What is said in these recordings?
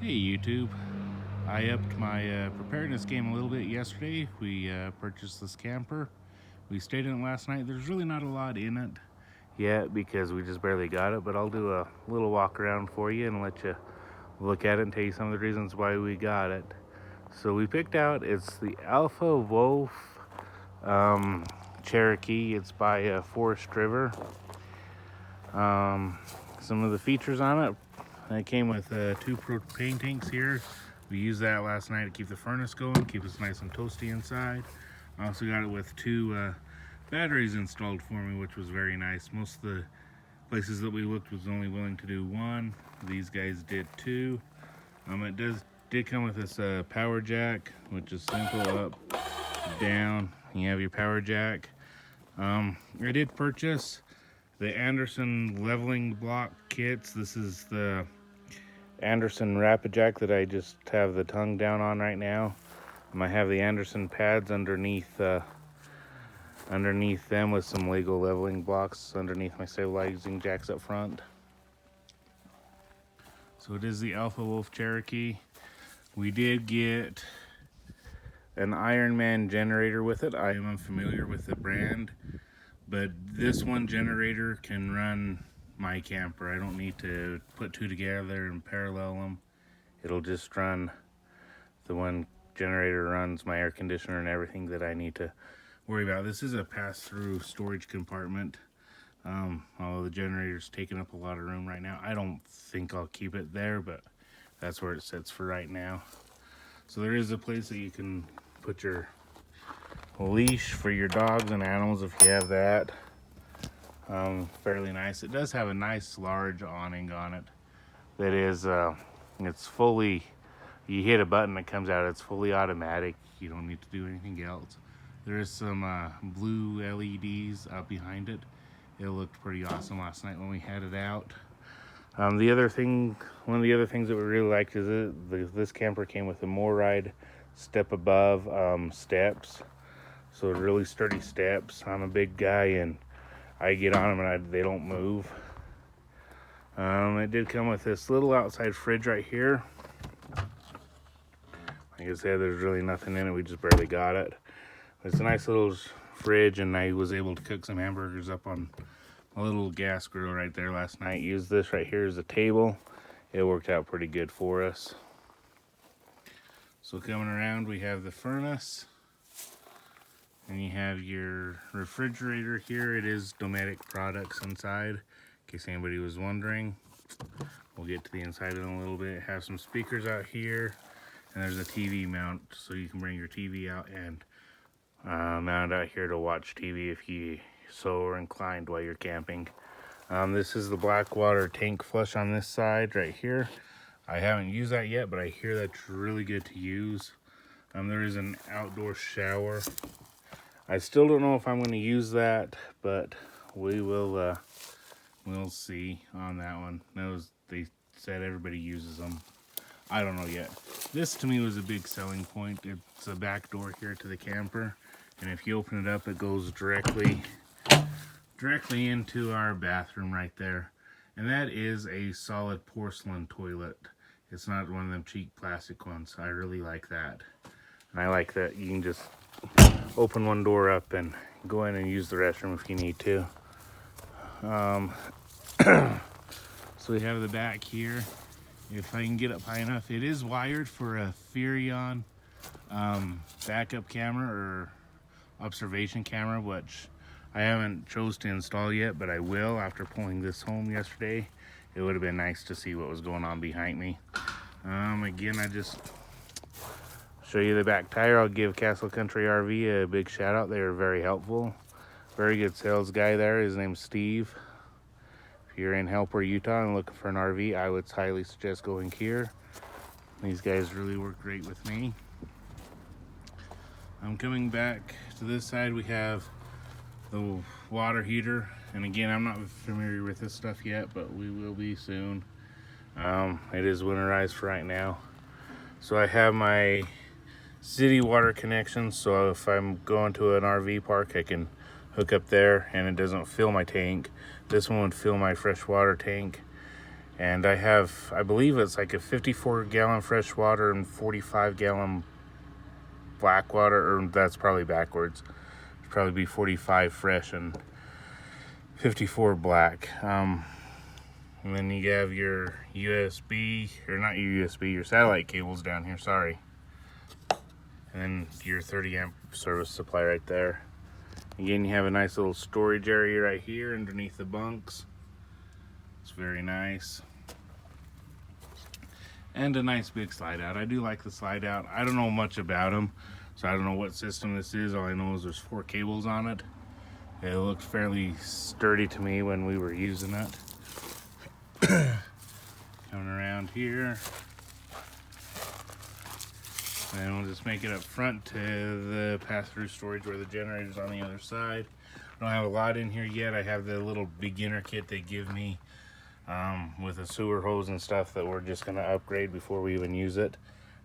Hey YouTube, I upped my preparedness game a little bit yesterday. We purchased this camper. We stayed in it last night. There's really not a lot in it yet because we just barely got it, but I'll do a little walk around for you and let you look at it and tell you some of the reasons why we got it. So we picked out, it's the Alpha Wolf Cherokee. It's by Forest River. Some of the features on it came with 2 propane tanks here. We used that last night to keep the furnace going, keep us nice and toasty inside. I also got it with 2 batteries installed for me, which was very nice. Most of the places that we looked was only willing to do 1. These guys did 2. It did come with this power jack, which is simple: up, down. You have your power jack. I did purchase the Anderson leveling block kits. This is the Anderson rapid jack that I just have the tongue down on right now. I have the Anderson pads underneath them with some Lego leveling blocks underneath my stabilizing jacks up front. So it is the Alpha Wolf Cherokee. We did get an Ironman generator with it. I am unfamiliar with the brand, but this one generator can run my camper. I don't need to put 2 together and parallel them. It'll just run, the one generator runs my air conditioner and everything that I need to worry about. This is a pass-through storage compartment. Although the generator's taking up a lot of room right now, I don't think I'll keep it there, but that's where it sits for right now. So there is a place that you can put your leash for your dogs and animals if you have that. Fairly nice. It does have a nice large awning on it that is it's fully, you hit a button, it comes out. It's fully automatic. You don't need to do anything else. There is some blue LEDs out behind it. It looked pretty awesome last night when we had it out. One of the other things that we really liked is this camper came with a MORryde step above steps. So really sturdy steps. I'm a big guy and I get on them and they don't move. It did come with this little outside fridge right here. Like I said, there's really nothing in it. We just barely got it. It's a nice little fridge, and I was able to cook some hamburgers up on a little gas grill right there last night. Used this right here as a table. It worked out pretty good for us. So coming around, we have the furnace. And you have your refrigerator here. It is Dometic products inside, in case anybody was wondering. We'll get to the inside in a little bit. Have some speakers out here, and there's a TV mount, so you can bring your TV out and mount out here to watch TV if you so are inclined while you're camping. This is the Blackwater tank flush on this side right here. I haven't used that yet, but I hear that's really good to use. There is an outdoor shower. I still don't know if I'm going to use that, but we will we'll see on that one. They said everybody uses them. I don't know yet. This to me was a big selling point. It's a back door here to the camper, and if you open it up, it goes directly into our bathroom right there. And that is a solid porcelain toilet. It's not one of them cheap plastic ones. I really like that. And I like that you can just open one door up and go in and use the restroom if you need to. So we have the back here. If I can get up high enough, it is wired for a Furion backup camera or observation camera, which I haven't chose to install yet, but I will after pulling this home yesterday. It would have been nice to see what was going on behind me. Again, I just show you the back tire. I'll give Castle Country RV a big shout out. They were very helpful. Very good sales guy there. His name's Steve. If you're in Helper, Utah and looking for an RV, I would highly suggest going here. These guys really work great with me. I'm coming back to this side. We have the water heater. And again, I'm not familiar with this stuff yet, but we will be soon. It is winterized for right now. So I have my city water connection, so if I'm going to an RV park, I can hook up there and it doesn't fill my tank. This one would fill my fresh water tank, And I have, I believe it's like a 54-gallon fresh water and 45-gallon black water, or that's probably backwards. It'd probably be 45 fresh and 54 black. And then you have your USB, or not your USB, your satellite cables down here, sorry. And then your 30 amp service supply right there. Again, you have a nice little storage area right here underneath the bunks. It's very nice. And a nice big slide out. I do like the slide out. I don't know much about them, so I don't know what system this is. All I know is there's 4 cables on it. It looked fairly sturdy to me when we were using it. Coming around here. And we'll just make it up front to the pass-through storage where the generator's on the other side. I don't have a lot in here yet. I have the little beginner kit they give me with a sewer hose and stuff that we're just going to upgrade before we even use it.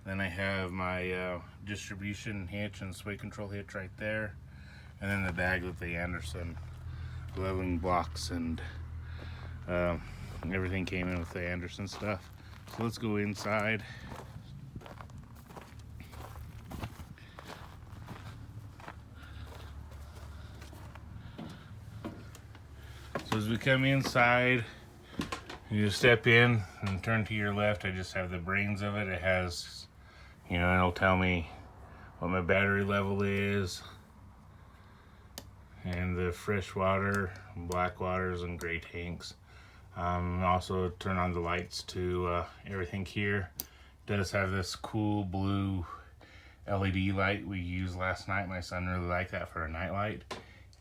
Then I have my distribution hitch and sway control hitch right there. And then the bag with the Anderson leveling blocks and everything came in with the Anderson stuff. So let's go inside. So as we come inside, you just step in and turn to your left. I just have the brains of it. It has, you know, it'll tell me what my battery level is, and the fresh water, black waters, and gray tanks. Also turn on the lights to everything here. It does have this cool blue LED light we used last night. My son really liked that for a night light.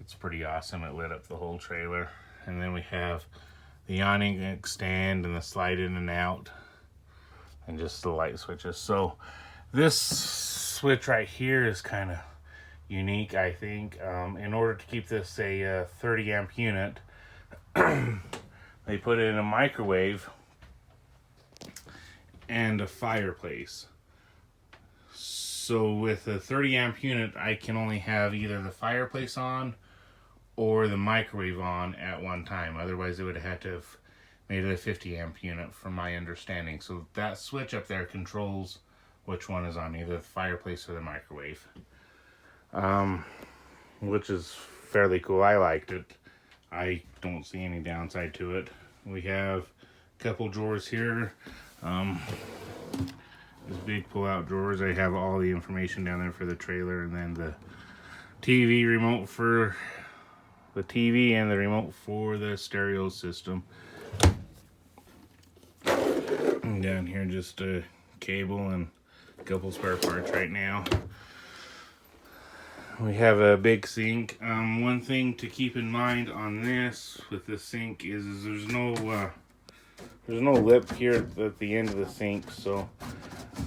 It's pretty awesome. It lit up the whole trailer. And then we have the awning extend and the slide in and out, and just the light switches. So this switch right here is kind of unique, I think. In order to keep this a 30 amp unit, they put it in a microwave and a fireplace. So with a 30 amp unit, I can only have either the fireplace on or the microwave on at one time. Otherwise, it would have had to have made it a 50 amp unit from my understanding. So that switch up there controls which one is on, either the fireplace or the microwave. Which is fairly cool. I liked it. I don't see any downside to it. We have a couple drawers here. These big pull-out drawers. I have all the information down there for the trailer, and then the TV remote for the TV and the remote for the stereo system. And down here just a cable and a couple spare parts right now. We have a big sink. One thing to keep in mind on this with the sink is there's no lip here at the end of the sink, so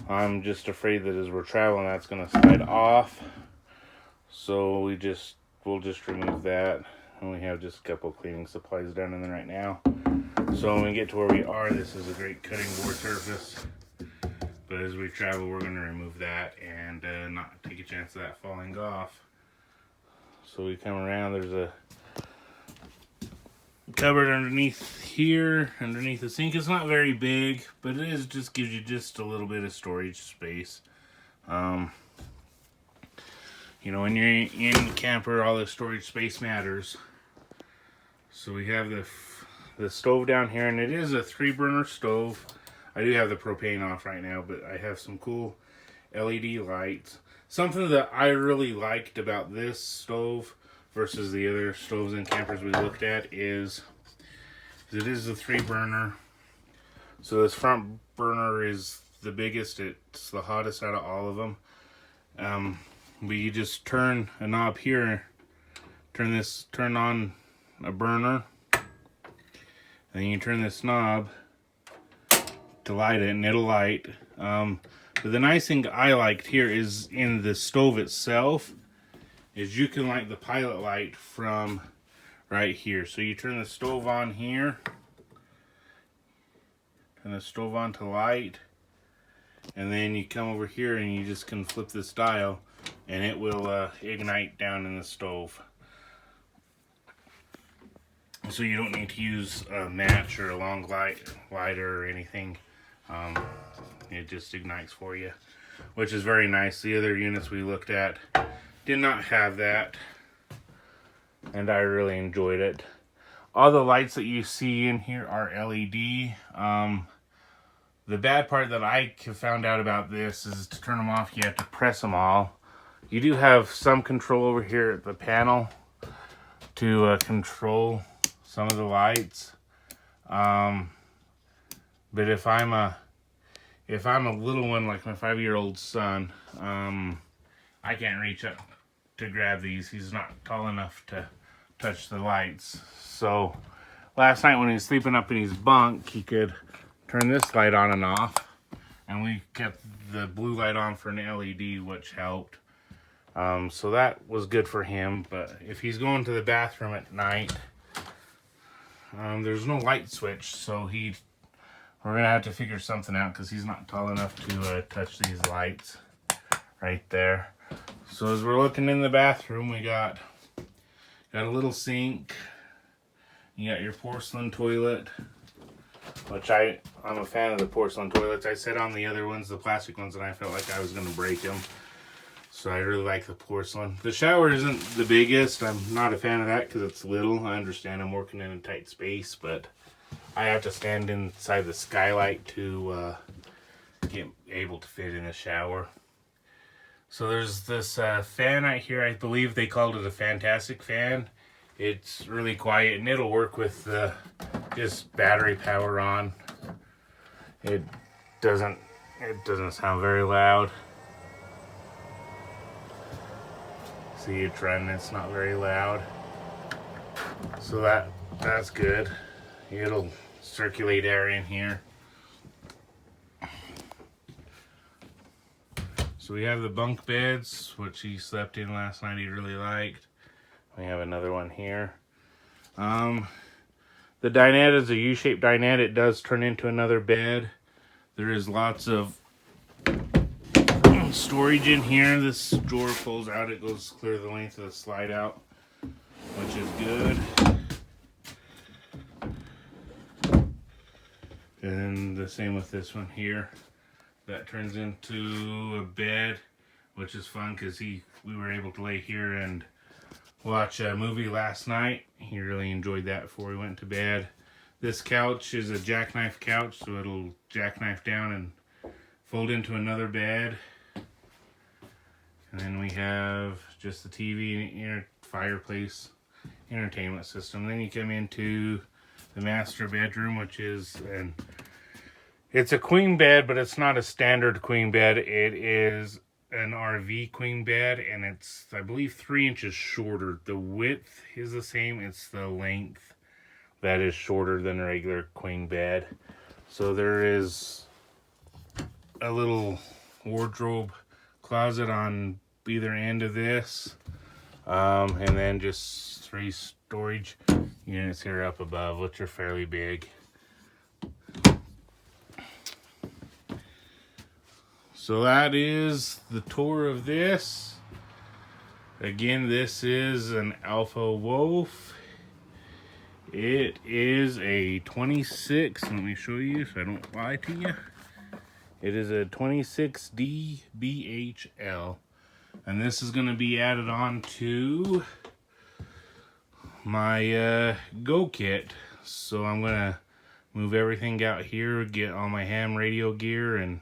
I'm just afraid that as we're traveling that's going to slide off. So we'll just remove that, and we have just a couple cleaning supplies down in there right now. So when we get to where we are, this is a great cutting board surface. But as we travel, we're going to remove that and not take a chance of that falling off. So we come around, there's a cupboard underneath here, underneath the sink. It's not very big, but it is just gives you just a little bit of storage space. You know, when you're in the camper, all the storage space matters. So we have the stove down here, and it is a 3-burner stove. I do have the propane off right now, but I have some cool LED lights. Something that I really liked about this stove versus the other stoves and campers we looked at is it is a 3-burner. So this front burner is the biggest. It's the hottest out of all of them. But you just turn a knob here, turn on a burner, and then you turn this knob to light it, and it'll light. But the nice thing I liked here is in the stove itself is you can light the pilot light from right here. So you turn the stove on here, turn the stove on to light, and then you come over here and you just can flip this dial and it will ignite down in the stove. so you don't need to use a match or a long lighter or anything. It just ignites for you, which is very nice. The other units we looked at did not have that, and I really enjoyed it. All the lights that you see in here are LED. The bad part that I found out about this is to turn them off, you have to press them all. You do have some control over here at the panel to control some of the lights. But if I'm a little one like my 5-year-old son, I can't reach up to grab these. He's not tall enough to touch the lights. So last night when he was sleeping up in his bunk, he could turn this light on and off, and we kept the blue light on for an LED, which helped. So that was good for him. But if he's going to the bathroom at night, there's no light switch, so we're gonna have to figure something out because he's not tall enough to touch these lights right there. So as we're looking in the bathroom, we got a little sink. You got your porcelain toilet, which I'm a fan of the porcelain toilets. I said on the other ones, the plastic ones, and I felt like I was going to break them. So I really like the porcelain. The shower isn't the biggest. I'm not a fan of that because it's little. I understand I'm working in a tight space, but I have to stand inside the skylight to get able to fit in a shower. So there's this fan right here. I believe they called it a Fantastic fan. It's really quiet, and it'll work with just battery power on. It doesn't sound very loud. See, it's running. It's not very loud. So that's good. It'll circulate air in here. So we have the bunk beds, which he slept in last night. He really liked. We have another one here. The dinette is a U-shaped dinette. It does turn into another bed. There is lots of storage in here. This drawer pulls out. It goes clear the length of the slide out, which is good. And the same with this one here. That turns into a bed, which is fun because we were able to lay here and watch a movie last night. He really enjoyed that before we went to bed. This couch is a jackknife couch, so it'll jackknife down and fold into another bed. And then we have just the TV and fireplace entertainment system. Then you come into the master bedroom, which is it's a queen bed, but it's not a standard queen bed. It is an RV queen bed, and it's, I believe, 3 inches shorter. The width is the same. It's the length that is shorter than a regular queen bed. So there is a little wardrobe closet on either end of this, and then just 3 storage units here up above, which are fairly big. So that is the tour of this. Again, this is an Alpha Wolf. It is a 26. Let me show you so I don't lie to you. It is a 26 DBH-L. And this is going to be added on to my Go kit. So I'm going to move everything out here, get all my ham radio gear, and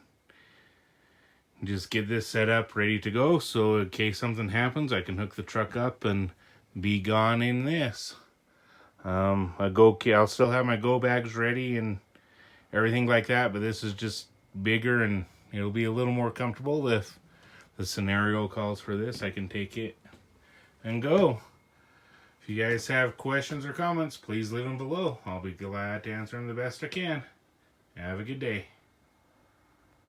just get this set up, ready to go. So in case something happens, I can hook the truck up and be gone in this. A Go kit. I'll still have my Go bags ready and everything like that, but this is just bigger and it'll be a little more comfortable. If the scenario calls for this, I can take it and go. If you guys have questions or comments, please leave them below. I'll be glad to answer them the best I can. Have a good day.